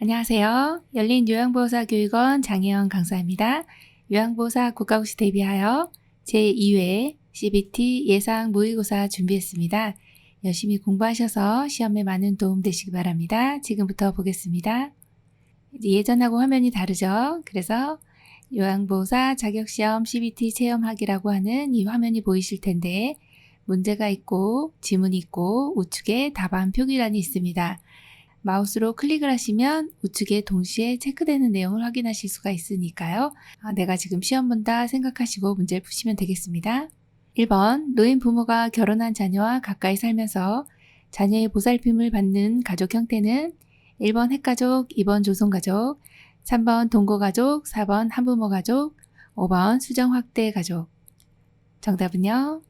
안녕하세요. 열린요양보호사교육원 장혜영 강사입니다. 요양보호사 국가고시 대비하여 제2회 CBT 예상 모의고사 준비했습니다. 열심히 공부하셔서 시험에 많은 도움 되시기 바랍니다. 지금부터 보겠습니다. 예전하고 화면이 다르죠? 그래서 요양보호사 자격시험 CBT 체험하기라고 하는 이 화면이 보이실 텐데 문제가 있고 지문이 있고 우측에 답안 표기란이 있습니다. 마우스로 클릭을 하시면 우측에 동시에 체크되는 내용을 확인하실 수가 있으니까요. 내가 지금 시험 본다 생각하시고 문제를 푸시면 되겠습니다. 1번 노인 부모가 결혼한 자녀와 가까이 살면서 자녀의 보살핌을 받는 가족 형태는 1번 핵가족, 2번 조손가족, 3번 동거가족, 4번 한부모 가족, 5번 수정확대 가족. 정답은요?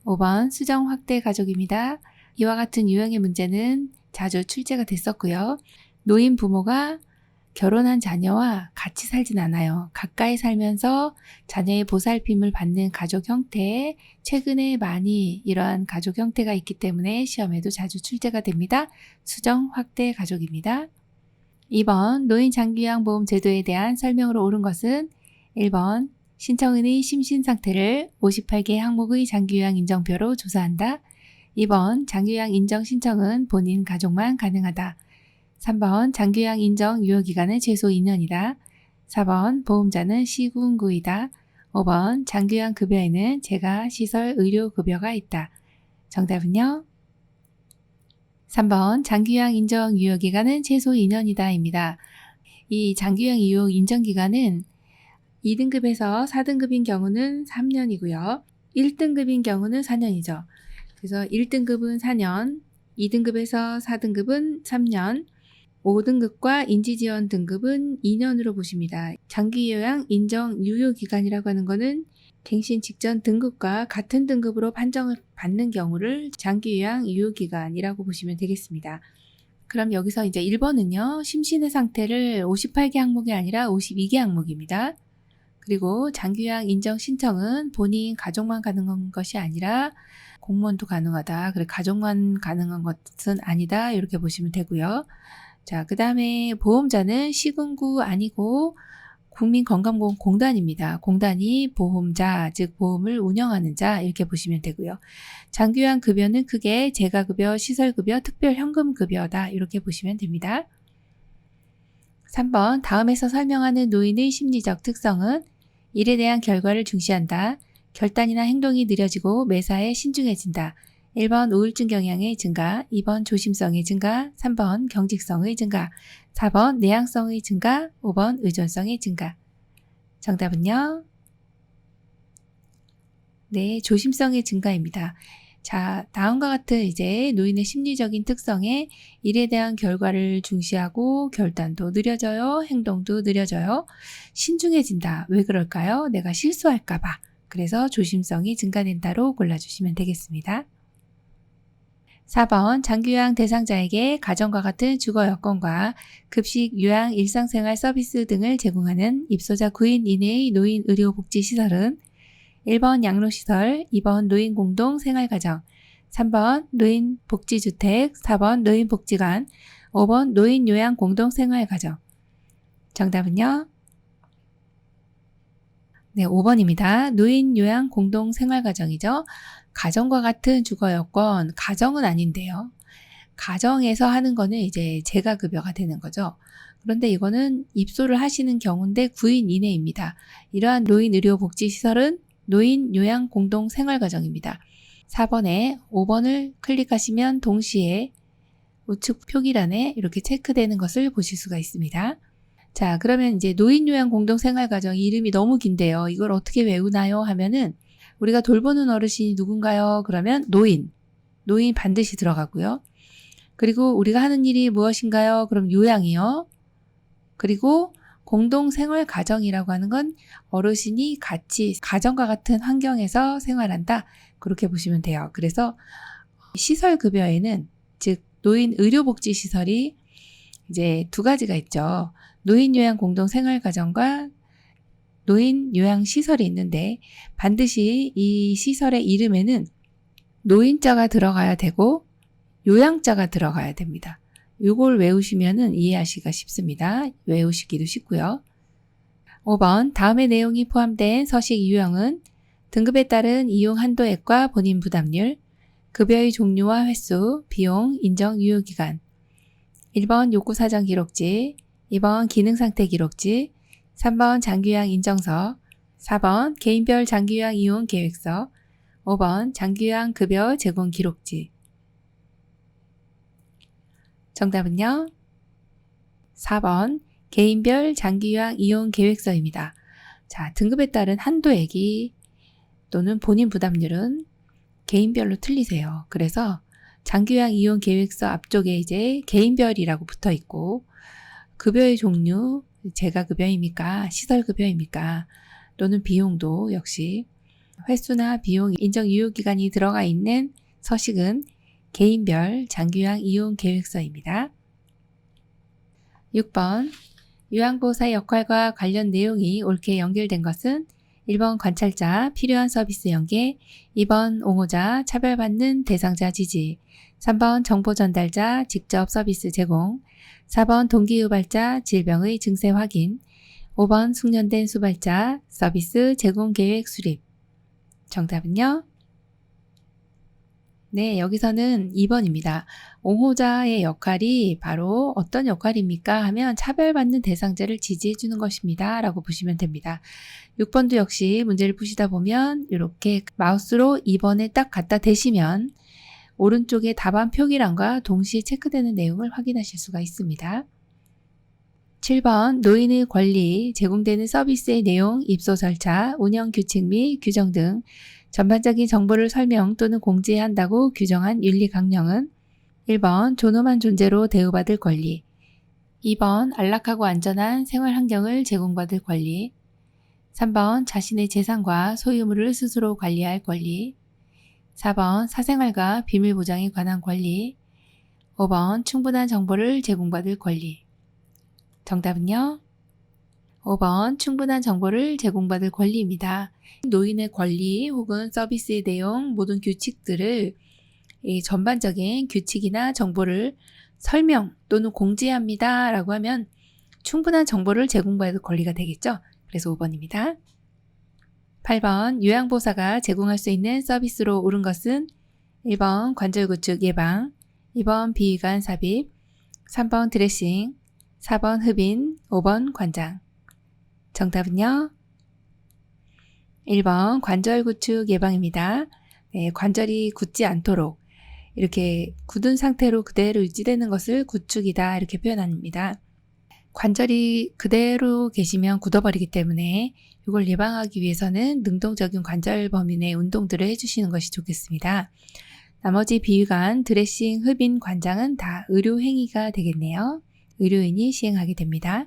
5번 수정확대 가족입니다. 이와 같은 유형의 문제는 자주 출제가 됐었고요. 노인 부모가 결혼한 자녀와 같이 살진 않아요. 가까이 살면서 자녀의 보살핌을 받는 가족 형태, 최근에 많이 이러한 가족 형태가 있기 때문에 시험에도 자주 출제가 됩니다. 수정 확대 가족입니다. 2번 노인 장기요양보험 제도에 대한 설명으로 옳은 것은 1번 신청인의 심신 상태를 58개 항목의 장기요양 인정표로 조사한다. 2번 장기요양 인정 신청은 본인 가족만 가능하다. 3번 장기요양 인정 유효기간은 최소 2년이다. 4번 보험자는 시군구이다. 5번 장기요양 급여에는 재가 시설 의료 급여가 있다. 정답은요? 3번 장기요양 인정 유효기간은 최소 2년이다 입니다. 이 장기요양 유효 인정기간은 2등급에서 4등급인 경우는 3년이고요. 1등급인 경우는 4년이죠. 그래서 1등급은 4년, 2등급에서 4등급은 3년, 5등급과 인지지원 등급은 2년으로 보십니다. 장기요양 인정 유효기간이라고 하는 것은 갱신 직전 등급과 같은 등급으로 판정을 받는 경우를 장기요양 유효기간이라고 보시면 되겠습니다. 그럼 여기서 이제 1번은요. 심신의 상태를 58개 항목이 아니라 52개 항목입니다. 그리고 장기요양 인정 신청은 본인 가족만 가능한 것이 아니라 공무원도 가능하다. 그래 가족만 가능한 것은 아니다. 이렇게 보시면 되고요. 자, 그 다음에 보험자는 시군구 아니고 국민건강보험공단입니다. 공단이 보험자, 즉 보험을 운영하는 자 이렇게 보시면 되고요. 장기요양 급여는 크게 재가급여, 시설급여, 특별현금급여다. 이렇게 보시면 됩니다. 3번 다음에서 설명하는 노인의 심리적 특성은 일에 대한 결과를 중시한다. 결단이나 행동이 느려지고 매사에 신중해진다. 1번 우울증 경향의 증가, 2번 조심성의 증가, 3번 경직성의 증가, 4번 내향성의 증가, 5번 의존성의 증가. 정답은요? 네, 조심성의 증가입니다. 자, 다음과 같은 이제 노인의 심리적인 특성에 일에 대한 결과를 중시하고 결단도 느려져요. 행동도 느려져요. 신중해진다. 왜 그럴까요? 내가 실수할까봐. 그래서 조심성이 증가된다로 골라주시면 되겠습니다. 4번 장기요양 대상자에게 가정과 같은 주거 여건과 급식, 요양, 일상생활 서비스 등을 제공하는 입소자 9인 이내의 노인 의료복지시설은 1번 양로시설, 2번 노인공동생활가정, 3번 노인복지주택, 4번 노인복지관, 5번 노인요양공동생활가정. 정답은요? 네, 5번입니다. 노인요양공동생활가정이죠. 가정과 같은 주거여건, 가정은 아닌데요. 가정에서 하는 거는 이제 재가급여가 되는 거죠. 그런데 이거는 입소를 하시는 경우인데 9인 이내입니다. 이러한 노인의료복지시설은 노인요양공동생활가정입니다. 4번에 5번을 클릭하시면 동시에 우측 표기란에 이렇게 체크되는 것을 보실 수가 있습니다. 자, 그러면 이제 노인요양공동생활가정 이름이 너무 긴데요. 이걸 어떻게 외우나요? 하면은 우리가 돌보는 어르신이 누군가요? 그러면 노인 반드시 들어가고요. 그리고 우리가 하는 일이 무엇인가요? 그럼 요양이요. 그리고 공동생활가정이라고 하는 건 어르신이 같이 가정과 같은 환경에서 생활한다. 그렇게 보시면 돼요. 그래서 시설급여에는 즉 노인 의료복지시설이 이제 두 가지가 있죠. 노인요양공동생활가정과 노인요양시설이 있는데 반드시 이 시설의 이름에는 노인자가 들어가야 되고 요양자가 들어가야 됩니다. 이걸 외우시면은 이해하시기가 쉽습니다. 외우시기도 쉽고요. 5번 다음의 내용이 포함된 서식 유형은 등급에 따른 이용 한도액과 본인 부담률, 급여의 종류와 횟수, 비용, 인정 유효기간. 1번 욕구사정 기록지, 2번 기능상태 기록지, 3번 장기요양 인정서, 4번 개인별 장기요양 이용 계획서, 5번 장기요양 급여 제공 기록지. 정답은요? 4번 개인별 장기요양 이용 계획서입니다. 자, 등급에 따른 한도액이 또는 본인 부담률은 개인별로 틀리세요. 그래서 장기요양 이용 계획서 앞쪽에 이제 개인별이라고 붙어 있고, 급여의 종류, 재가급여입니까? 시설급여입니까? 또는 비용도 역시 횟수나 비용 인정 유효기간이 들어가 있는 서식은 개인별 장기요양 이용 계획서입니다. 6번 요양보호사의 역할과 관련 내용이 옳게 연결된 것은 1번 관찰자, 필요한 서비스 연계, 2번 옹호자, 차별받는 대상자 지지, 3번 정보 전달자, 직접 서비스 제공, 4번 동기유발자, 질병의 증세 확인, 5번 숙련된 수발자, 서비스 제공 계획 수립. 정답은요? 네, 여기서는 2번입니다. 옹호자의 역할이 바로 어떤 역할입니까? 하면 차별받는 대상자를 지지해 주는 것입니다. 라고 보시면 됩니다. 6번도 역시 문제를 푸시다 보면 이렇게 마우스로 2번에 딱 갖다 대시면 오른쪽에 답안 표기란과 동시에 체크되는 내용을 확인하실 수가 있습니다. 7번 노인의 권리, 제공되는 서비스의 내용, 입소 절차, 운영 규칙 및 규정 등 전반적인 정보를 설명 또는 공지해야 한다고 규정한 윤리 강령은 1번 존엄한 존재로 대우받을 권리, 2번 안락하고 안전한 생활 환경을 제공받을 권리, 3번 자신의 재산과 소유물을 스스로 관리할 권리, 4번 사생활과 비밀 보장에 관한 권리, 5번 충분한 정보를 제공받을 권리. 정답은요? 5번 충분한 정보를 제공받을 권리입니다. 노인의 권리 혹은 서비스의 내용 모든 규칙들을 전반적인 규칙이나 정보를 설명 또는 공지합니다 라고 하면 충분한 정보를 제공받을 권리가 되겠죠. 그래서 5번입니다. 8번 요양보호사가 제공할 수 있는 서비스로 옳은 것은 1번 관절구축 예방, 2번 비위관 삽입, 3번 드레싱, 4번 흡인, 5번 관장. 정답은요? 1번 관절구축 예방입니다. 네, 관절이 굳지 않도록 이렇게 굳은 상태로 그대로 유지되는 것을 구축이다 이렇게 표현합니다. 관절이 그대로 계시면 굳어버리기 때문에 이걸 예방하기 위해서는 능동적인 관절 범위내 운동들을 해주시는 것이 좋겠습니다. 나머지 비위관, 드레싱, 흡인, 관장은 다 의료행위가 되겠네요. 의료인이 시행하게 됩니다.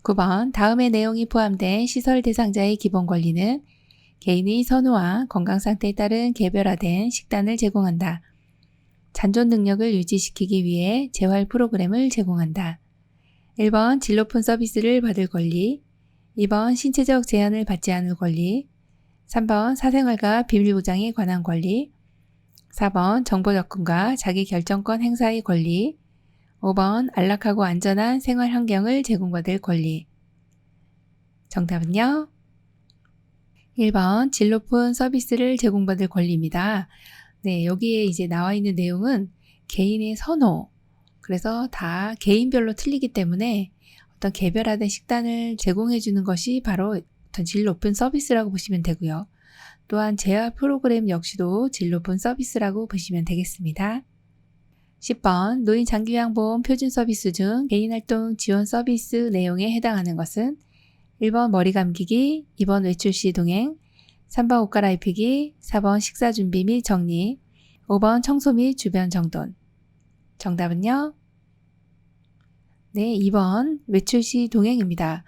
9번 다음의 내용이 포함된 시설 대상자의 기본 권리는 개인의 선호와 건강 상태에 따른 개별화된 식단을 제공한다. 잔존 능력을 유지시키기 위해 재활 프로그램을 제공한다. 1번 질 높은 서비스를 받을 권리, 2번 신체적 제한을 받지 않을 권리, 3번 사생활과 비밀 보장에 관한 권리, 4번 정보 접근과 자기 결정권 행사의 권리, 5번 안락하고 안전한 생활 환경을 제공받을 권리. 정답은요? 1번 질 높은 서비스를 제공받을 권리입니다. 네, 여기에 이제 나와 있는 내용은 개인의 선호, 그래서 다 개인별로 틀리기 때문에 어떤 개별화된 식단을 제공해 주는 것이 바로 어떤 질 높은 서비스라고 보시면 되고요. 또한 재활 프로그램 역시도 질 높은 서비스라고 보시면 되겠습니다. 10번 노인 장기요양보험 표준 서비스 중 개인활동 지원 서비스 내용에 해당하는 것은 1번 머리 감기기, 2번 외출 시 동행, 3번 옷 갈아입히기, 4번 식사 준비 및 정리, 5번 청소 및 주변 정돈. 정답은요? 네, 2번 외출 시 동행입니다.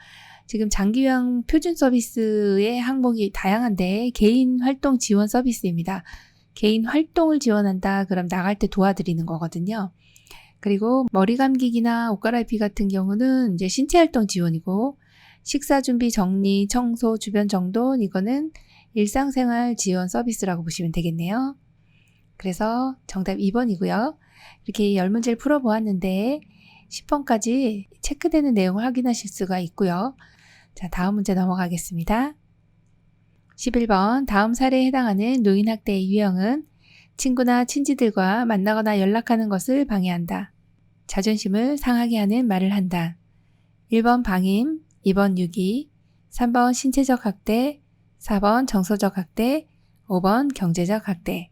지금 장기요양 표준 서비스의 항목이 다양한데 개인 활동 지원 서비스입니다. 개인 활동을 지원한다 그럼 나갈 때 도와드리는 거거든요. 그리고 머리 감기기나 옷 갈아입기 같은 경우는 이제 신체 활동 지원이고 식사 준비 정리, 청소, 주변 정돈 이거는 일상생활 지원 서비스라고 보시면 되겠네요. 그래서 정답 2번이고요. 이렇게 10문제를 풀어보았는데 10번까지 체크되는 내용을 확인하실 수가 있고요. 자, 다음 문제 넘어가겠습니다. 11번 다음 사례에 해당하는 노인학대의 유형은 친구나 친지들과 만나거나 연락하는 것을 방해한다. 자존심을 상하게 하는 말을 한다. 1번 방임, 2번 유기, 3번 신체적 학대, 4번 정서적 학대, 5번 경제적 학대.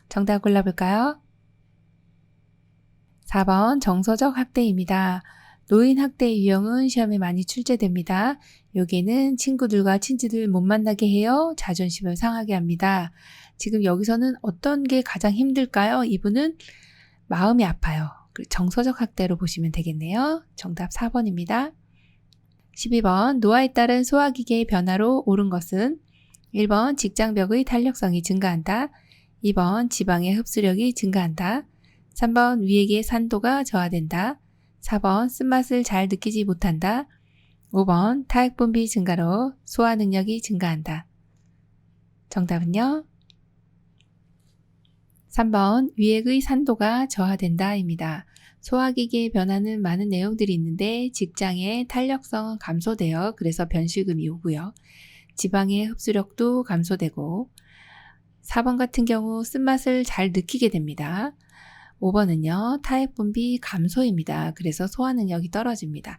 정답 골라볼까요? 4번 정서적 학대입니다. 노인 학대의 유형은 시험에 많이 출제됩니다. 여기에는 친구들과 친지들 못 만나게 해요. 자존심을 상하게 합니다. 지금 여기서는 어떤 게 가장 힘들까요? 이분은 마음이 아파요. 정서적 학대로 보시면 되겠네요. 정답 4번입니다. 12번 노화에 따른 소화기계의 변화로 옳은 것은 1번 직장벽의 탄력성이 증가한다. 2번 지방의 흡수력이 증가한다. 3번 위액의 산도가 저하된다. 4번 쓴맛을 잘 느끼지 못한다. 5번 타액분비 증가로 소화 능력이 증가한다. 정답은요? 3번 위액의 산도가 저하된다 입니다. 소화기계의 변화는 많은 내용들이 있는데 직장의 탄력성은 감소되어 그래서 변실금이 오고요. 지방의 흡수력도 감소되고 4번 같은 경우 쓴맛을 잘 느끼게 됩니다. 5번은요. 타액분비 감소입니다. 그래서 소화 능력이 떨어집니다.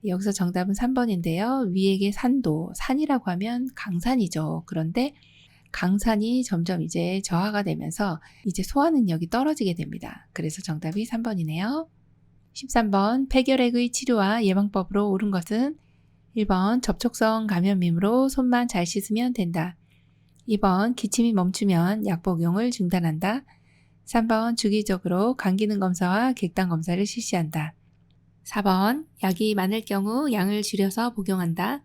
여기서 정답은 3번인데요. 위액의 산도, 산이라고 하면 강산이죠. 그런데 강산이 점점 이제 저하가 되면서 이제 소화 능력이 떨어지게 됩니다. 그래서 정답이 3번이네요. 13번 폐결핵의 치료와 예방법으로 옳은 것은 1번 접촉성 감염임으로 손만 잘 씻으면 된다. 2번 기침이 멈추면 약 복용을 중단한다. 3번 주기적으로 간 기능 검사와 객단 검사를 실시한다. 4번 약이 많을 경우 양을 줄여서 복용한다.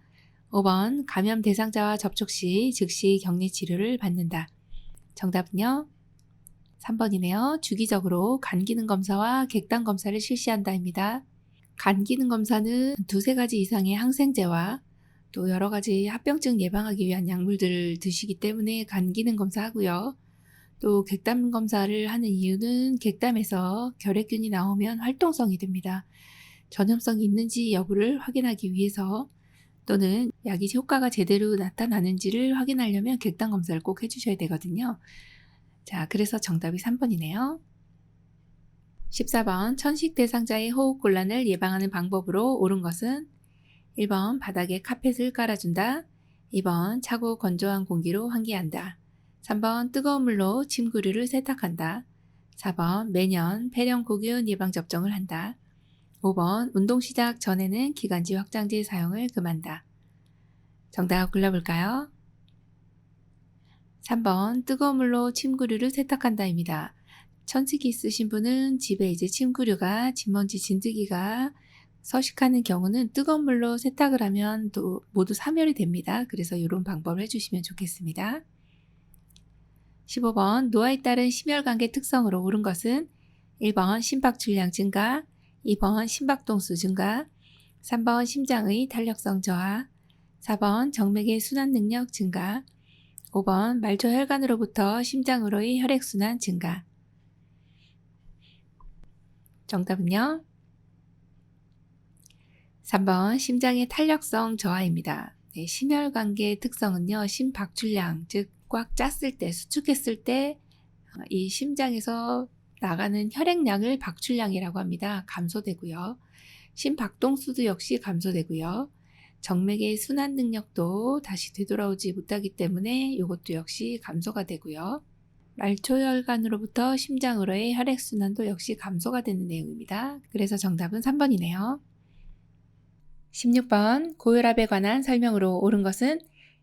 5번 감염 대상자와 접촉 시 즉시 격리 치료를 받는다. 정답은요? 3번이네요. 주기적으로 간 기능 검사와 객단 검사를 실시한다입니다. 간 기능 검사는 두세 가지 이상의 항생제와 또 여러 가지 합병증 예방하기 위한 약물들을 드시기 때문에 간 기능 검사하고요. 또 객담 검사를 하는 이유는 객담에서 결핵균이 나오면 활동성이 됩니다. 전염성이 있는지 여부를 확인하기 위해서 또는 약이 효과가 제대로 나타나는지를 확인하려면 객단 검사를 꼭 해주셔야 되거든요. 자, 그래서 정답이 3번이네요. 14번 천식 대상자의 호흡곤란을 예방하는 방법으로 옳은 것은 1번 바닥에 카펫을 깔아준다. 2번 차고 건조한 공기로 환기한다. 3번 뜨거운 물로 침구류를 세탁한다. 4번 매년 폐렴고균 예방접종을 한다. 5번 운동 시작 전에는 기관지 확장제 사용을 금한다. 정답 골라볼까요? 3번 뜨거운 물로 침구류를 세탁한다입니다. 천식이 있으신 분은 집에 이제 침구류가 진먼지 진드기가 서식하는 경우는 뜨거운 물로 세탁을 하면 또 모두 사멸이 됩니다. 그래서 이런 방법을 해주시면 좋겠습니다. 15번 노화에 따른 심혈관계 특성으로 옳은 것은 1번 심박출량 증가, 2번 심박동수 증가, 3번 심장의 탄력성 저하, 4번 정맥의 순환 능력 증가, 5번 말초 혈관으로부터 심장으로의 혈액순환 증가. 정답은요? 3번 심장의 탄력성 저하입니다. 네, 심혈관계의 특성은요. 심박출량, 즉 꽉 찼을 때, 수축했을 때 이 심장에서 나가는 혈액량을 박출량이라고 합니다. 감소되고요. 심박동수도 역시 감소되고요. 정맥의 순환 능력도 다시 되돌아오지 못하기 때문에 이것도 역시 감소가 되고요. 말초혈관으로부터 심장으로의 혈액순환도 역시 감소가 되는 내용입니다. 그래서 정답은 3번이네요. 16번 고혈압에 관한 설명으로 옳은 것은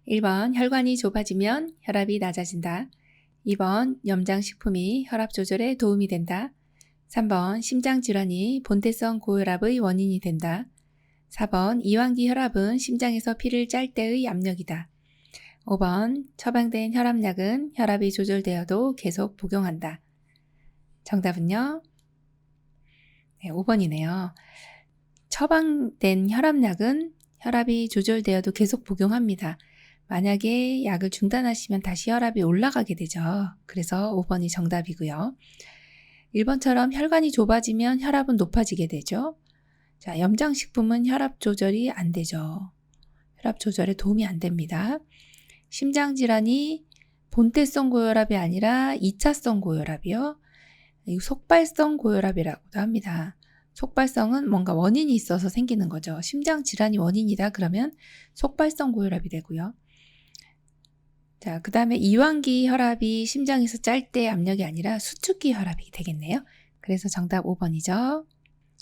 1번 혈관이 좁아지면 혈압이 낮아진다. 2번 염장식품이 혈압 조절에 도움이 된다. 3번 심장질환이 본태성 고혈압의 원인이 된다. 4번 이완기 혈압은 심장에서 피를 짤 때의 압력이다. 5번 처방된 혈압약은 혈압이 조절되어도 계속 복용한다. 정답은요? 네, 5번이네요. 처방된 혈압약은 혈압이 조절되어도 계속 복용합니다. 만약에 약을 중단하시면 다시 혈압이 올라가게 되죠. 그래서 5번이 정답이고요. 1번처럼 혈관이 좁아지면 혈압은 높아지게 되죠. 자, 염장식품은 혈압 조절이 안 되죠. 혈압 조절에 도움이 안 됩니다. 심장질환이 본태성 고혈압이 아니라 2차성 고혈압이요. 속발성 고혈압이라고도 합니다. 속발성은 뭔가 원인이 있어서 생기는 거죠. 심장질환이 원인이다 그러면 속발성 고혈압이 되고요. 자, 그 다음에 이완기 혈압이 심장에서 짤 때 압력이 아니라 수축기 혈압이 되겠네요. 그래서 정답 5번이죠.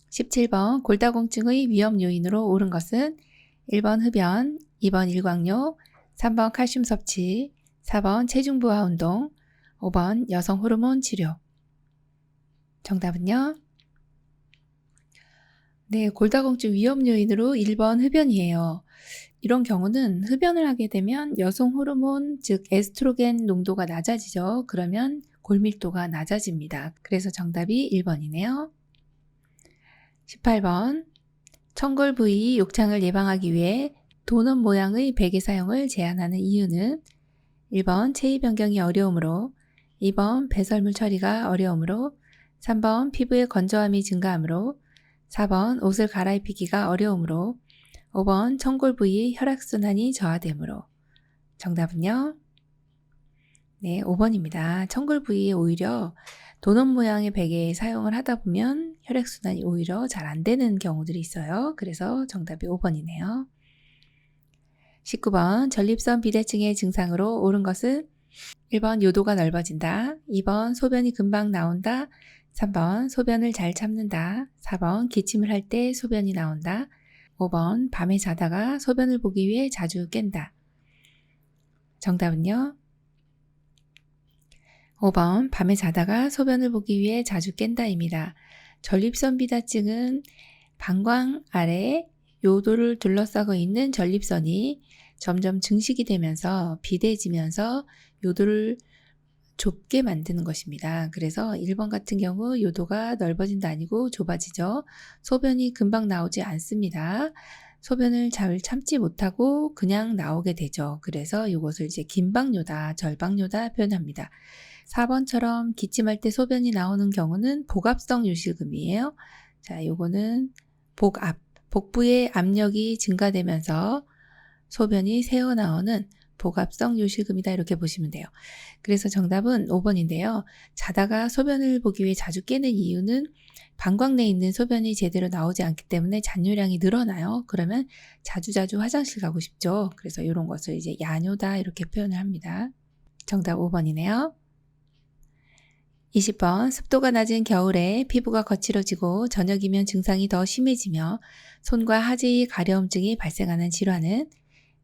17번 골다공증의 위험 요인으로 옳은 것은 1번 흡연, 2번 일광욕, 3번 칼슘 섭취, 4번 체중 부하 운동, 5번 여성 호르몬 치료. 정답은요? 네, 골다공증 위험 요인으로 1번 흡연이에요. 이런 경우는 흡연을 하게 되면 여성 호르몬, 즉 에스트로겐 농도가 낮아지죠. 그러면 골밀도가 낮아집니다. 그래서 정답이 1번이네요. 18번 천골 부위 욕창을 예방하기 위해 도넛 모양의 베개 사용을 제한하는 이유는 1번 체위 변경이 어려우므로, 2번 배설물 처리가 어려우므로, 3번 피부의 건조함이 증가하므로, 4번 옷을 갈아입히기가 어려우므로, 5번 천골 부위 혈액순환이 저하되므로. 정답은요? 네, 5번입니다. 천골 부위에 오히려 도넛 모양의 베개 사용을 하다 보면 혈액순환이 오히려 잘 안 되는 경우들이 있어요. 그래서 정답이 5번이네요. 19번 전립선 비대증의 증상으로 옳은 것은 1번 요도가 넓어진다, 2번 소변이 금방 나온다, 3번 소변을 잘 참는다, 4번 기침을 할 때 소변이 나온다, 5번 밤에 자다가 소변을 보기 위해 자주 깬다. 정답은요? 5번 밤에 자다가 소변을 보기 위해 자주 깬다입니다. 전립선 비대증은 방광 아래 요도를 둘러싸고 있는 전립선이 점점 증식이 되면서 비대해지면서 요도를 좁게 만드는 것입니다. 그래서 1번 같은 경우 요도가 넓어진다 아니고 좁아지죠. 소변이 금방 나오지 않습니다. 소변을 잘 참지 못하고 그냥 나오게 되죠. 그래서 이것을 이제 긴박요다, 절박요다 표현합니다. 4번처럼 기침할 때 소변이 나오는 경우는 복압성 요실금이에요. 자, 요거는 복부의 압력이 증가되면서 소변이 새어나오는 복압성 요실금이다 이렇게 보시면 돼요. 그래서 정답은 5번인데요. 자다가 소변을 보기 위해 자주 깨는 이유는 방광 내에 있는 소변이 제대로 나오지 않기 때문에 잔뇨량이 늘어나요. 그러면 자주자주 화장실 가고 싶죠. 그래서 이런 것을 이제 야뇨다 이렇게 표현을 합니다. 정답 5번이네요. 20번 습도가 낮은 겨울에 피부가 거칠어지고 저녁이면 증상이 더 심해지며 손과 하지의 가려움증이 발생하는 질환은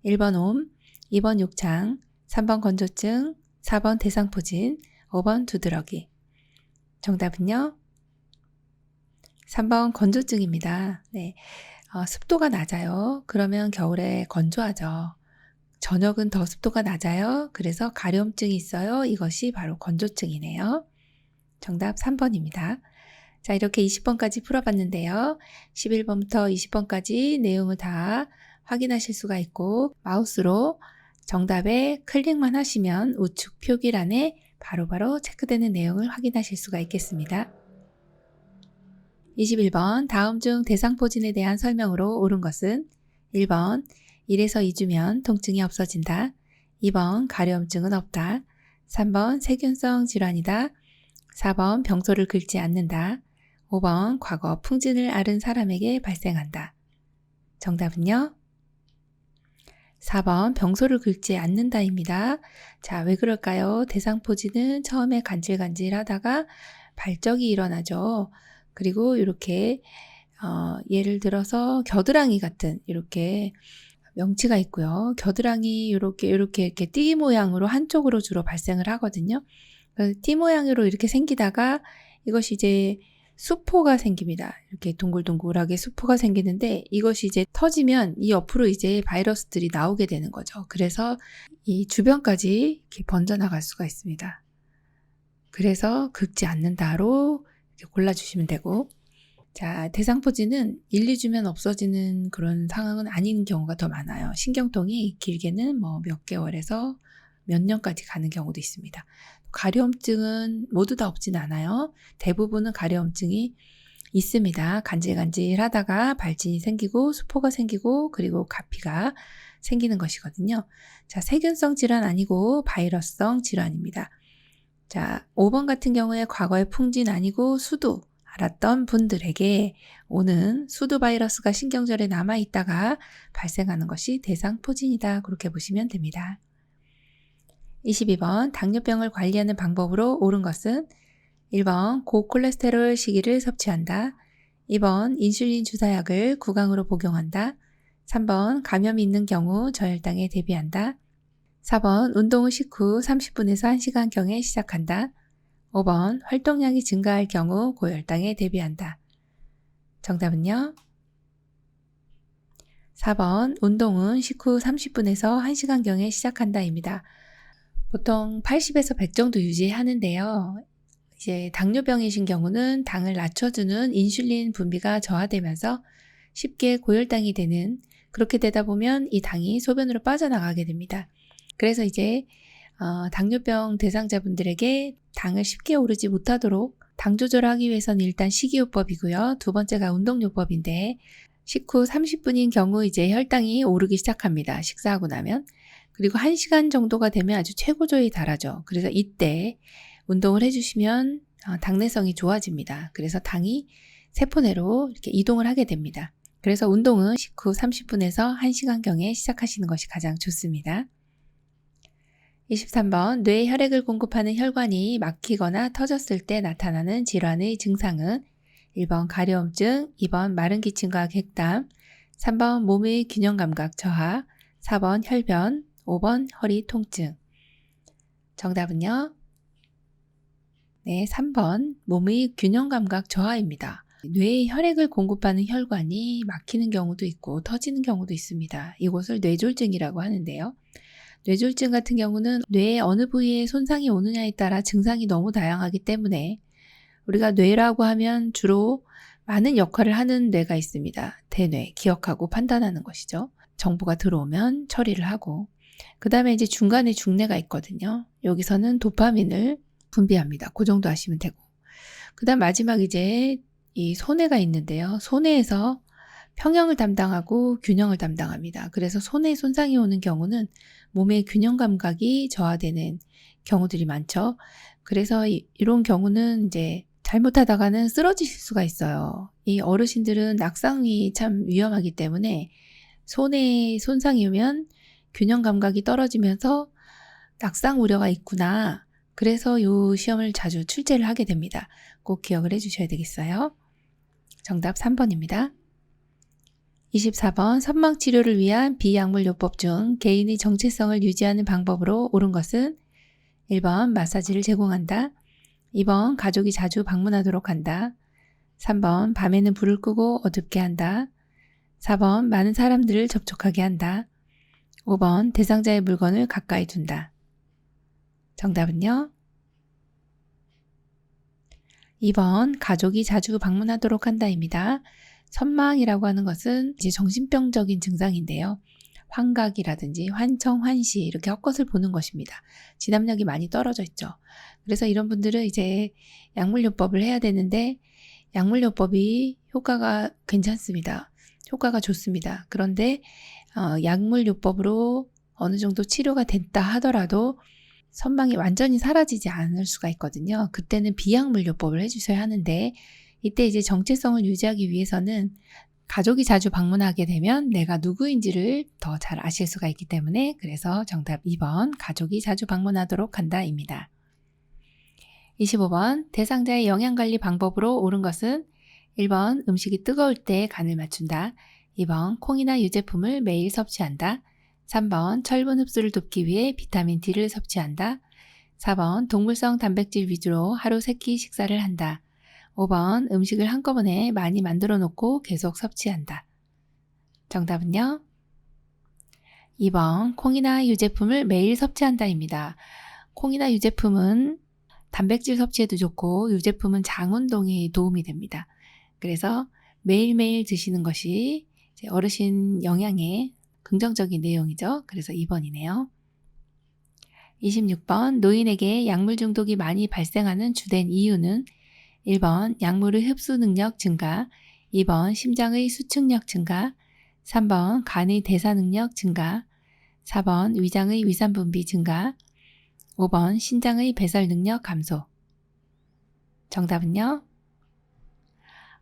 1번 옴, 2번 욕창, 3번 건조증, 4번 대상포진, 5번 두드러기. 정답은요? 3번 건조증입니다. 네, 습도가 낮아요. 그러면 겨울에 건조하죠. 저녁은 더 습도가 낮아요. 그래서 가려움증이 있어요. 이것이 바로 건조증이네요. 정답 3번입니다. 자, 이렇게 20번까지 풀어봤는데요. 11번부터 20번까지 내용을 다 확인하실 수가 있고 마우스로 정답에 클릭만 하시면 우측 표기란에 바로바로 체크되는 내용을 확인하실 수가 있겠습니다. 21번 다음 중 대상포진에 대한 설명으로 옳은 것은 1번 1에서 2주면 통증이 없어진다, 2번 가려움증은 없다, 3번 세균성 질환이다, 4번 병소를 긁지 않는다, 5번 과거 풍진을 앓은 사람에게 발생한다. 정답은요? 4번 병소를 긁지 않는다입니다. 자, 왜 그럴까요? 대상포진은 처음에 간질간질하다가 발적이 일어나죠. 그리고 이렇게 예를 들어서 겨드랑이 같은 이렇게 명치가 있고요. 겨드랑이 이렇게 띠 모양으로 한쪽으로 주로 발생을 하거든요. 띠 모양으로 이렇게 생기다가 이것이 이제 수포가 생깁니다. 이렇게 동글동글하게 수포가 생기는데 이것이 이제 터지면 이 옆으로 이제 바이러스들이 나오게 되는 거죠. 그래서 이 주변까지 이렇게 번져나갈 수가 있습니다. 그래서 긁지 않는다로 이렇게 골라주시면 되고, 자, 대상포진은 1, 2주면 없어지는 그런 상황은 아닌 경우가 더 많아요. 신경통이 길게는 뭐 몇 개월에서 몇 년까지 가는 경우도 있습니다. 가려움증은 모두 다 없진 않아요. 대부분은 가려움증이 있습니다. 간질간질하다가 발진이 생기고 수포가 생기고 그리고 가피가 생기는 것이거든요. 자, 세균성 질환 아니고 바이러스성 질환입니다. 자, 5번 같은 경우에 과거의 풍진 아니고 수두 알았던 분들에게 오는 수두 바이러스가 신경절에 남아있다가 발생하는 것이 대상포진이다. 그렇게 보시면 됩니다. 22번 당뇨병을 관리하는 방법으로 옳은 것은 1번 고콜레스테롤 식이를 섭취한다. 2번 인슐린 주사약을 구강으로 복용한다. 3번 감염이 있는 경우 저혈당에 대비한다. 4번 운동 후 식후 30분에서 1시간경에 시작한다. 5번 활동량이 증가할 경우 고혈당에 대비한다. 정답은요? 4번 운동은 식후 30분에서 1시간경에 시작한다입니다. 보통 80에서 100 정도 유지하는데요. 이제 당뇨병이신 경우는 당을 낮춰주는 인슐린 분비가 저하되면서 쉽게 고혈당이 되는, 그렇게 되다 보면 이 당이 소변으로 빠져나가게 됩니다. 그래서 이제 당뇨병 대상자분들에게 당을 쉽게 오르지 못하도록 당 조절하기 위해서는 일단 식이요법이고요. 두 번째가 운동요법인데 식후 30분인 경우 이제 혈당이 오르기 시작합니다. 식사하고 나면. 그리고 1시간 정도가 되면 아주 최고조에 달하죠. 그래서 이때 운동을 해주시면 당내성이 좋아집니다. 그래서 당이 세포 내로 이렇게 이동을 하게 됩니다. 그래서 운동은 식후 30분에서 1시간경에 시작하시는 것이 가장 좋습니다. 23번 뇌에 혈액을 공급하는 혈관이 막히거나 터졌을 때 나타나는 질환의 증상은 1번 가려움증, 2번 마른 기침과 객담, 3번 몸의 균형감각 저하, 4번 혈변, 5번 허리 통증. 정답은요? 네, 3번 몸의 균형감각 저하입니다. 뇌에 혈액을 공급하는 혈관이 막히는 경우도 있고 터지는 경우도 있습니다. 이것을 뇌졸중이라고 하는데요. 뇌졸중 같은 경우는 뇌의 어느 부위에 손상이 오느냐에 따라 증상이 너무 다양하기 때문에 우리가 뇌라고 하면 주로 많은 역할을 하는 뇌가 있습니다. 대뇌, 기억하고 판단하는 것이죠. 정보가 들어오면 처리를 하고, 그 다음에 이제 중간에 중뇌가 있거든요. 여기서는 도파민을 분비합니다. 그 정도 하시면 되고. 그 다음 마지막 이제 이 소뇌가 있는데요. 소뇌에서 평형을 담당하고 균형을 담당합니다. 그래서 소뇌에 손상이 오는 경우는 몸의 균형 감각이 저하되는 경우들이 많죠. 그래서 이런 경우는 이제 잘못하다가는 쓰러지실 수가 있어요. 이 어르신들은 낙상이 참 위험하기 때문에 손에 손상이 오면 균형 감각이 떨어지면서 낙상 우려가 있구나. 그래서 이 시험을 자주 출제를 하게 됩니다. 꼭 기억을 해주셔야 되겠어요. 정답 3번입니다. 24번 선망 치료를 위한 비약물요법 중 개인의 정체성을 유지하는 방법으로 옳은 것은 1번 마사지를 제공한다. 2번 가족이 자주 방문하도록 한다. 3번 밤에는 불을 끄고 어둡게 한다. 4번 많은 사람들을 접촉하게 한다. 5번 대상자의 물건을 가까이 둔다. 정답은요? 2번 가족이 자주 방문하도록 한다입니다. 선망이라고 하는 것은 이제 정신병적인 증상인데요. 환각이라든지 환청, 환시 이렇게 헛것을 보는 것입니다. 진압력이 많이 떨어져 있죠. 그래서 이런 분들은 이제 약물요법을 해야 되는데 약물요법이 효과가 괜찮습니다. 효과가 좋습니다. 그런데 약물요법으로 어느 정도 치료가 됐다 하더라도 선망이 완전히 사라지지 않을 수가 있거든요. 그때는 비약물요법을 해주셔야 하는데 이때 이제 정체성을 유지하기 위해서는 가족이 자주 방문하게 되면 내가 누구인지를 더 잘 아실 수가 있기 때문에 그래서 정답 2번 가족이 자주 방문하도록 한다입니다. 25번 대상자의 영양관리 방법으로 옳은 것은 1번 음식이 뜨거울 때 간을 맞춘다. 2번 콩이나 유제품을 매일 섭취한다. 3번 철분 흡수를 돕기 위해 비타민 D를 섭취한다. 4번 동물성 단백질 위주로 하루 3끼 식사를 한다. 5번 음식을 한꺼번에 많이 만들어 놓고 계속 섭취한다. 정답은요? 2번 콩이나 유제품을 매일 섭취한다입니다. 콩이나 유제품은 단백질 섭취에도 좋고 유제품은 장 운동에 도움이 됩니다. 그래서 매일매일 드시는 것이 어르신 영양에 긍정적인 내용이죠. 그래서 2번이네요. 26번 노인에게 약물 중독이 많이 발생하는 주된 이유는 1번 약물의 흡수 능력 증가, 2번 심장의 수축력 증가, 3번 간의 대사 능력 증가, 4번 위장의 위산 분비 증가, 5번 신장의 배설 능력 감소. 정답은요?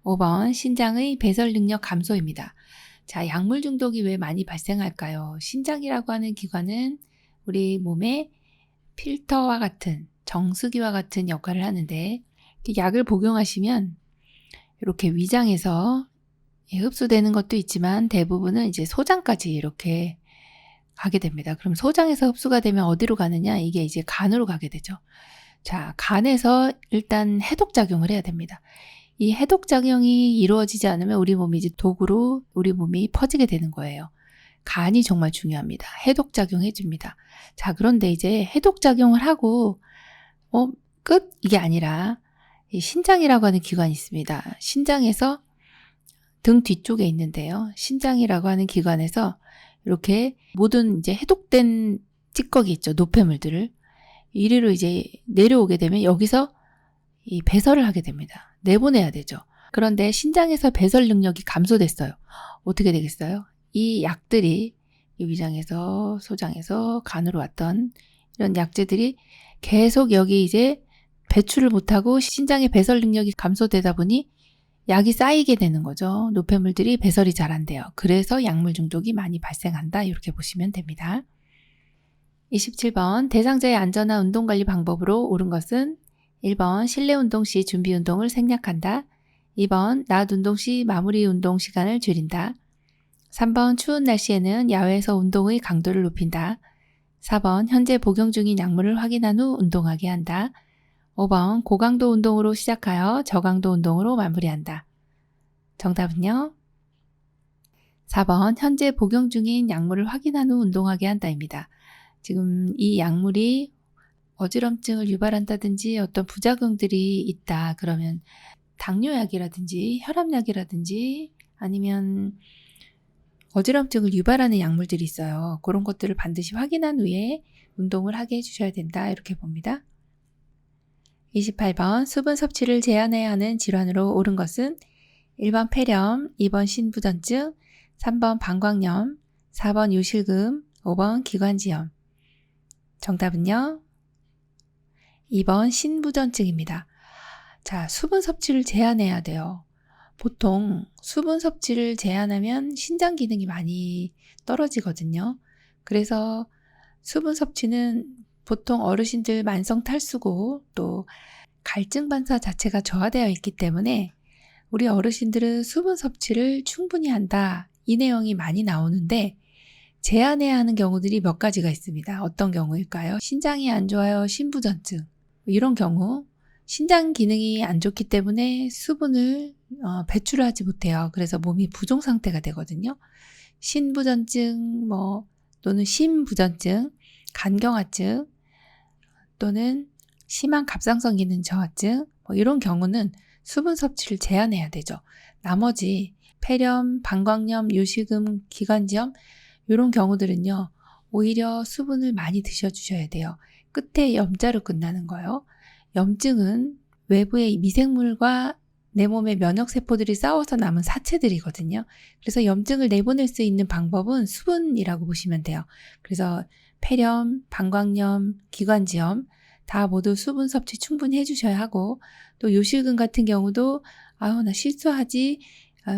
5번 신장의 배설 능력 감소입니다. 자, 약물 중독이 왜 많이 발생할까요? 신장이라고 하는 기관은 우리 몸의 필터와 같은, 정수기와 같은 역할을 하는데, 약을 복용하시면 이렇게 위장에서 흡수되는 것도 있지만 대부분은 이제 소장까지 이렇게 가게 됩니다. 그럼 소장에서 흡수가 되면 어디로 가느냐? 이게 이제 간으로 가게 되죠. 자, 간에서 일단 해독작용을 해야 됩니다. 이 해독작용이 이루어지지 않으면 우리 몸이 이제 독으로 우리 몸이 퍼지게 되는 거예요. 간이 정말 중요합니다. 해독작용 해줍니다. 자, 그런데 이제 해독작용을 하고, 끝? 이게 아니라, 이 신장이라고 하는 기관이 있습니다. 신장에서 등 뒤쪽에 있는데요. 신장이라고 하는 기관에서 이렇게 모든 이제 해독된 찌꺼기 있죠. 노폐물들을. 이리로 이제 내려오게 되면 여기서 이 배설을 하게 됩니다. 내보내야 되죠. 그런데 신장에서 배설 능력이 감소됐어요. 어떻게 되겠어요? 이 약들이 이 위장에서 소장에서 간으로 왔던 이런 약재들이 계속 여기 이제 배출을 못하고 신장의 배설 능력이 감소되다 보니 약이 쌓이게 되는 거죠. 노폐물들이 배설이 잘 안 돼요. 그래서 약물 중독이 많이 발생한다. 이렇게 보시면 됩니다. 27번 대상자의 안전한 운동관리 방법으로 옳은 것은 1번 실내 운동 시 준비 운동을 생략한다. 2번 낮 운동 시 마무리 운동 시간을 줄인다. 3번 추운 날씨에는 야외에서 운동의 강도를 높인다. 4번 현재 복용 중인 약물을 확인한 후 운동하게 한다. 5번 고강도 운동으로 시작하여 저강도 운동으로 마무리한다. 정답은요? 4번 현재 복용 중인 약물을 확인한 후 운동하게 한다입니다. 지금 이 약물이 어지럼증을 유발한다든지 어떤 부작용들이 있다 그러면 당뇨약이라든지 혈압약이라든지 아니면 어지럼증을 유발하는 약물들이 있어요. 그런 것들을 반드시 확인한 후에 운동을 하게 해주셔야 된다 이렇게 봅니다. 28번 수분 섭취를 제한해야 하는 질환으로 옳은 것은 1번 폐렴, 2번 신부전증, 3번 방광염, 4번 요실금, 5번 기관지염. 정답은요? 2번 신부전증입니다. 자, 수분 섭취를 제한해야 돼요. 보통 수분 섭취를 제한하면 신장 기능이 많이 떨어지거든요. 그래서 수분 섭취는 보통 어르신들 만성 탈수고 또 갈증 반사 자체가 저하되어 있기 때문에 우리 어르신들은 수분 섭취를 충분히 한다. 이 내용이 많이 나오는데 제한해야 하는 경우들이 몇 가지가 있습니다. 어떤 경우일까요? 신장이 안 좋아요, 신부전증. 이런 경우 신장 기능이 안 좋기 때문에 수분을 배출을 하지 못해요. 그래서 몸이 부종 상태가 되거든요. 신부전증 또는 심부전증, 간경화증 또는 심한 갑상선 기능 저하증 이런 경우는 수분 섭취를 제한해야 되죠. 나머지 폐렴, 방광염, 요실금, 기관지염 이런 경우들은요. 오히려 수분을 많이 드셔주셔야 돼요. 끝에 염자로 끝나는 거예요. 염증은 외부의 미생물과 내 몸의 면역세포들이 싸워서 남은 사체들이거든요. 그래서 염증을 내보낼 수 있는 방법은 수분이라고 보시면 돼요. 그래서 폐렴, 방광염, 기관지염 다 모두 수분 섭취 충분히 해주셔야 하고 또 요실금 같은 경우도 나 실수하지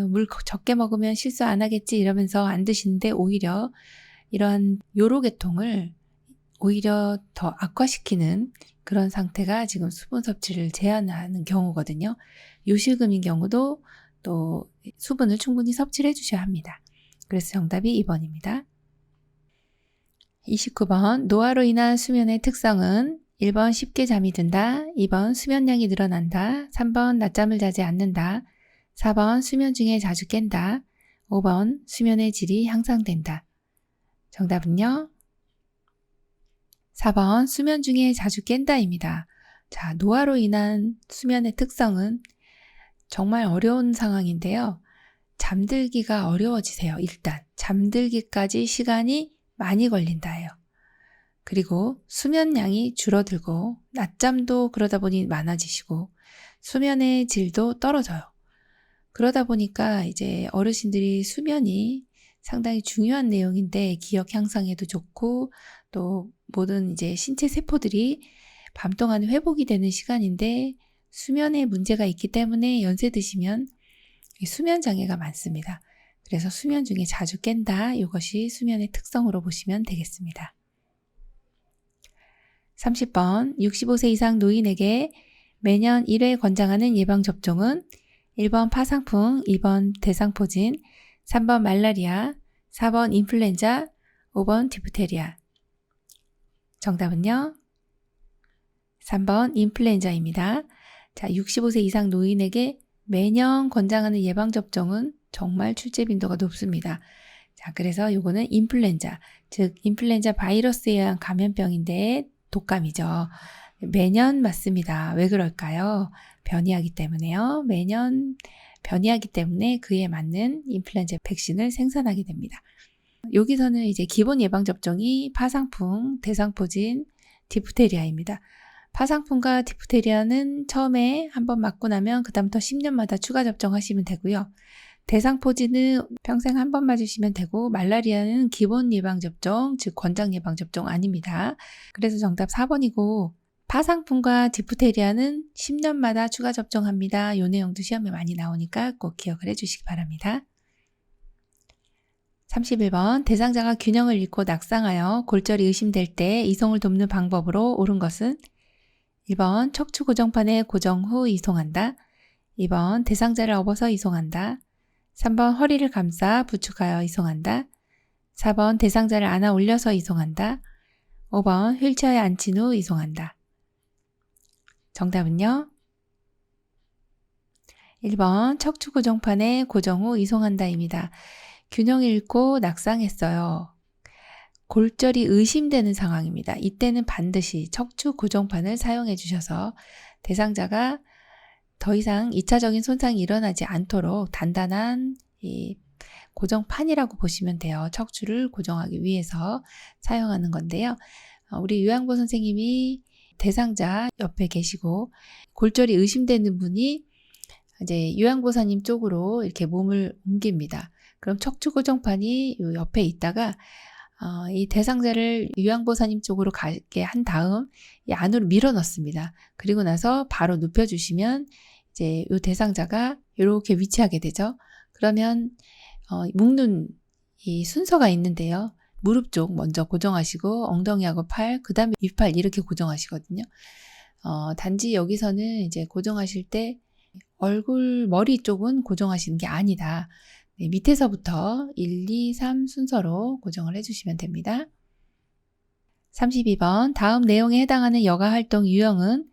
물 적게 먹으면 실수 안 하겠지 이러면서 안 드시는데 오히려 이러한 요로계통을 오히려 더 악화시키는 그런 상태가 지금 수분 섭취를 제한하는 경우거든요. 요실금인 경우도 또 수분을 충분히 섭취를 해주셔야 합니다. 그래서 정답이 2번입니다. 29번 노화로 인한 수면의 특성은 1번 쉽게 잠이 든다, 2번 수면량이 늘어난다, 3번 낮잠을 자지 않는다, 4번 수면 중에 자주 깬다, 5번 수면의 질이 향상된다. 정답은요? 4번 수면 중에 자주 깬다입니다. 자, 노화로 인한 수면의 특성은 정말 어려운 상황인데요. 잠들기가 어려워지세요. 일단 잠들기까지 시간이 많이 걸린다예요. 그리고 수면량이 줄어들고 낮잠도 그러다 보니 많아지시고 수면의 질도 떨어져요. 그러다 보니까 이제 어르신들이 수면이 상당히 중요한 내용인데 기억 향상에도 좋고 또 모든 이제 신체 세포들이 밤 동안 회복이 되는 시간인데 수면에 문제가 있기 때문에 연세 드시면 수면 장애가 많습니다. 그래서 수면 중에 자주 깬다. 이것이 수면의 특성으로 보시면 되겠습니다. 30번 65세 이상 노인에게 매년 1회 권장하는 예방접종은 1번 파상풍, 2번 대상포진, 3번 말라리아, 4번 인플루엔자, 5번 디프테리아. 정답은요? 3번 인플루엔자입니다. 자, 65세 이상 노인에게 매년 권장하는 예방접종은 정말 출제 빈도가 높습니다. 자, 그래서 요거는 인플루엔자, 즉 인플루엔자 바이러스에 의한 감염병인데 독감이죠. 매년 맞습니다. 왜 그럴까요? 변이하기 때문에요. 매년 변이하기 때문에 그에 맞는 인플루엔자 백신을 생산하게 됩니다. 여기서는 이제 기본 예방접종이 파상풍, 대상포진, 디프테리아입니다. 파상풍과 디프테리아는 처음에 한번 맞고 나면 그 다음부터 10년마다 추가 접종하시면 되고요. 대상포진은 평생 한 번 맞으시면 되고 말라리아는 기본 예방접종, 즉 권장 예방접종 아닙니다. 그래서 정답 4번이고 파상풍과 디프테리아는 10년마다 추가 접종합니다. 이 내용도 시험에 많이 나오니까 꼭 기억을 해주시기 바랍니다. 31번 대상자가 균형을 잃고 낙상하여 골절이 의심될 때 이송을 돕는 방법으로 옳은 것은 1번 척추 고정판에 고정 후 이송한다. 2번 대상자를 업어서 이송한다. 3번 허리를 감싸 부축하여 이송한다. 4번 대상자를 안아 올려서 이송한다. 5번 휠체어에 앉힌 후 이송한다. 정답은요? 1번 척추 고정판에 고정 후 이송한다입니다. 균형을 잃고 낙상했어요. 골절이 의심되는 상황입니다. 이때는 반드시 척추 고정판을 사용해 주셔서 대상자가 더 이상 2차적인 손상이 일어나지 않도록 단단한 이 고정판이라고 보시면 돼요. 척추를 고정하기 위해서 사용하는 건데요. 우리 요양보 선생님이 대상자 옆에 계시고 골절이 의심되는 분이 이제 요양보사님 쪽으로 이렇게 몸을 옮깁니다. 그럼 척추 고정판이 요 옆에 있다가 이 대상자를 요양보사님 쪽으로 가게 한 다음 이 안으로 밀어 넣습니다. 그리고 나서 바로 눕혀주시면 이제 이 대상자가 이렇게 위치하게 되죠. 그러면 묶는 이 순서가 있는데요. 무릎 쪽 먼저 고정하시고 엉덩이하고 팔, 그 다음에 윗팔 이렇게 고정하시거든요. 단지 여기서는 이제 고정하실 때 얼굴, 머리 쪽은 고정하시는 게 아니다. 네, 밑에서부터 1, 2, 3 순서로 고정을 해주시면 됩니다. 32번 다음 내용에 해당하는 여가활동 유형은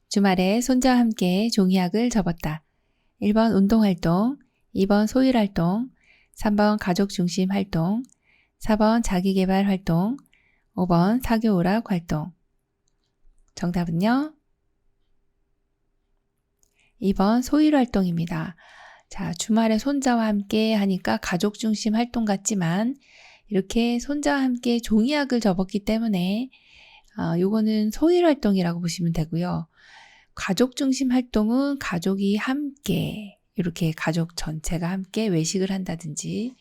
주말에 손자와 함께 종이학을 접었다. 1번 운동활동, 2번 소일활동, 3번 가족중심 활동, 4번 자기개발 활동, 5번 사교오락 활동. 정답은요? 2번 소일활동입니다. 자, 주말에 손자와 함께 하니까 가족 중심 활동 같지만 이렇게 손자와 함께 종이학을 접었기 때문에 요거는 소일활동이라고 보시면 되고요. 가족 중심 활동은 가족이 함께 이렇게 가족 전체가 함께 외식을 한다든지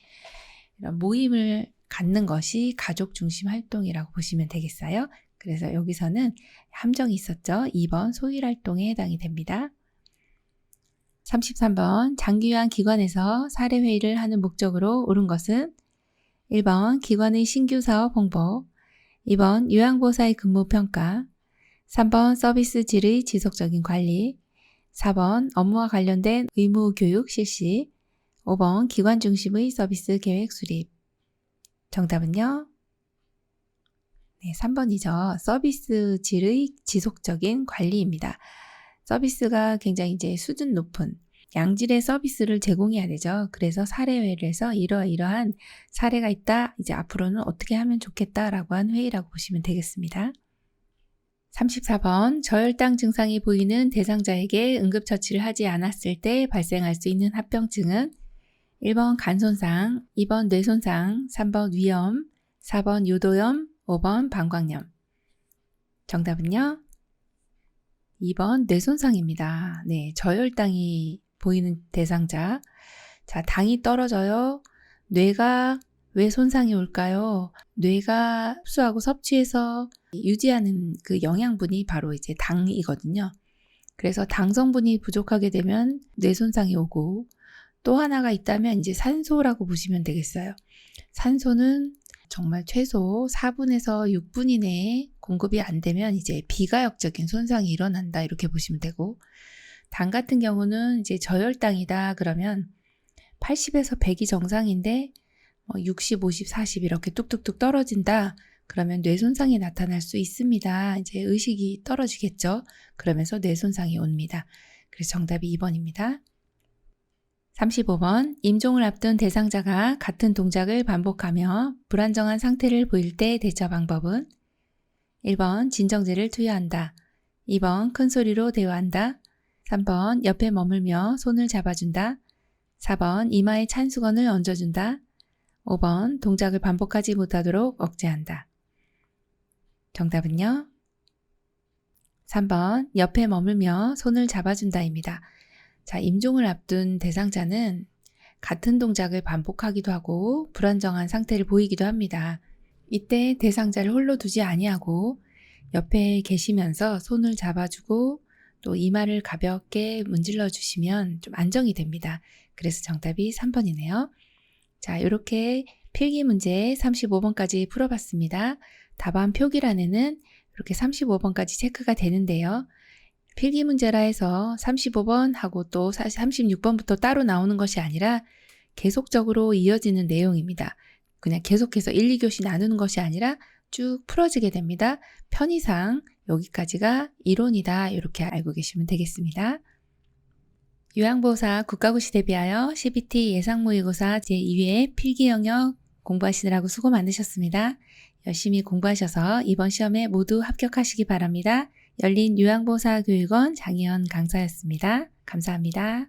이런 모임을 갖는 것이 가족 중심 활동이라고 보시면 되겠어요. 그래서 여기서는 함정이 있었죠. 2번 소일활동에 해당이 됩니다. 33번 장기요양 기관에서 사례회의를 하는 목적으로 옳은 것은 1번 기관의 신규 사업 홍보, 2번 요양보호사의 근무 평가, 3번 서비스 질의 지속적인 관리, 4번 업무와 관련된 의무 교육 실시, 5번 기관 중심의 서비스 계획 수립. 정답은요? 네, 3번이죠. 서비스 질의 지속적인 관리입니다. 서비스가 굉장히 이제 수준 높은 양질의 서비스를 제공해야 되죠. 그래서 사례회의를 해서 이러이러한 사례가 있다. 이제 앞으로는 어떻게 하면 좋겠다라고 한 회의라고 보시면 되겠습니다. 34번 저혈당 증상이 보이는 대상자에게 응급처치를 하지 않았을 때 발생할 수 있는 합병증은 1번 간손상, 2번 뇌손상, 3번 위염, 4번 요도염, 5번 방광염. 정답은요? 2번 뇌손상입니다. 네, 저혈당이 보이는 대상자. 자, 당이 떨어져요. 뇌가 왜 손상이 올까요? 뇌가 흡수하고 섭취해서 유지하는 그 영양분이 바로 이제 당이거든요. 그래서 당 성분이 부족하게 되면 뇌 손상이 오고, 또 하나가 있다면 이제 산소라고 보시면 되겠어요. 산소는 정말 최소 4분에서 6분 이내에 공급이 안 되면 이제 비가역적인 손상이 일어난다, 이렇게 보시면 되고, 당 같은 경우는 이제 저혈당이다 그러면 80에서 100이 정상인데 60, 50, 40 이렇게 뚝뚝뚝 떨어진다 그러면 뇌손상이 나타날 수 있습니다. 이제 의식이 떨어지겠죠. 그러면서 뇌손상이 옵니다. 그래서 정답이 2번입니다. 35번 임종을 앞둔 대상자가 같은 동작을 반복하며 불안정한 상태를 보일 때 대처 방법은 1번 진정제를 투여한다. 2번 큰 소리로 대화한다. 3번 옆에 머물며 손을 잡아준다. 4번 이마에 찬 수건을 얹어준다. 5번 동작을 반복하지 못하도록 억제한다. 정답은요? 3번 옆에 머물며 손을 잡아준다입니다. 자, 임종을 앞둔 대상자는 같은 동작을 반복하기도 하고 불안정한 상태를 보이기도 합니다. 이때 대상자를 홀로 두지 아니하고 옆에 계시면서 손을 잡아주고 또 이마를 가볍게 문질러 주시면 좀 안정이 됩니다. 그래서 정답이 3번이네요. 자, 이렇게 필기 문제 35번까지 풀어봤습니다. 답안 표기란에는 이렇게 35번까지 체크가 되는데요. 필기 문제라 해서 35번 하고 또 36번부터 따로 나오는 것이 아니라 계속적으로 이어지는 내용입니다. 그냥 계속해서 1, 2교시 나누는 것이 아니라 쭉 풀어지게 됩니다. 편의상 여기까지가 이론이다, 이렇게 알고 계시면 되겠습니다. 요양보호사 국가고시 대비하여 CBT 예상모의고사 제2회 필기 영역 공부하시느라고 수고 많으셨습니다. 열심히 공부하셔서 이번 시험에 모두 합격하시기 바랍니다. 열린 요양보호사 교육원 장희연 강사였습니다. 감사합니다.